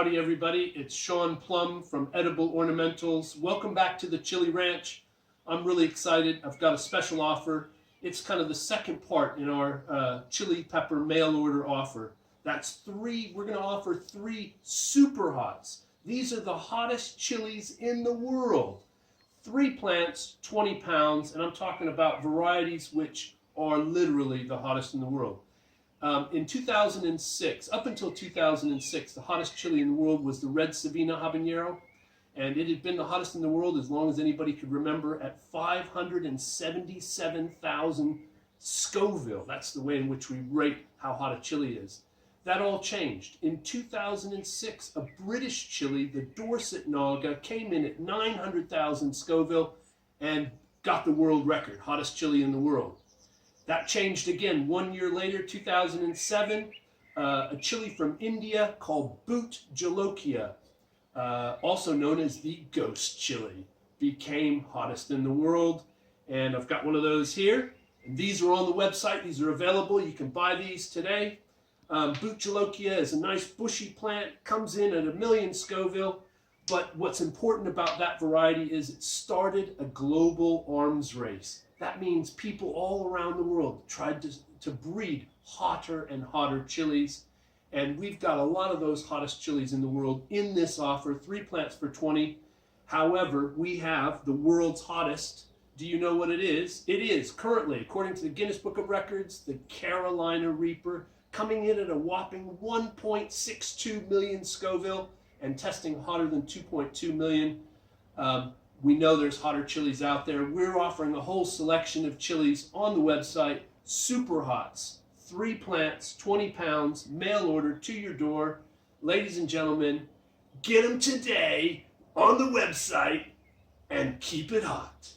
Howdy everybody, it's Shawn Plumb from Edible Ornamentals. Welcome back to the Chilli Ranch. I'm really excited. I've got a special offer. It's kind of the second part in our chili pepper mail order offer. We're going to offer 3 super hots. These are the hottest chilies in the world. 3 plants, 20 pounds, and I'm talking about varieties which are literally the hottest in the world. In 2006, up until 2006, the hottest chili in the world was the red Savina habanero, and it had been the hottest in the world as long as anybody could remember at 577,000 Scoville. That's the way in which we rate how hot a chili is. That all changed. In 2006, a British chili, the Dorset Naga, came in at 900,000 Scoville and got the world record, hottest chili in the world. That changed again 1 year later, 2007. A chili from India called Bhut Jolokia, also known as the ghost chili, became hottest in the world. And I've got one of those here. And these are on the website. These are available. You can buy these today. Bhut Jolokia is a nice bushy plant. Comes in at 1 million Scoville. But what's important about that variety is it started a global arms race. That means people all around the world tried to breed hotter and hotter chilies. And we've got a lot of those hottest chilies in the world in this offer, 3 plants for 20. However, we have the world's hottest. Do you know what it is? It is currently, according to the Guinness Book of Records, the Carolina Reaper, coming in at a whopping 1.62 million Scoville and testing hotter than 2.2 million. We know there's hotter chilies out there. We're offering a whole selection of chilies on the website. Super hots, 3 plants, 20 pounds, mail order to your door. Ladies and gentlemen, get them today on the website and keep it hot.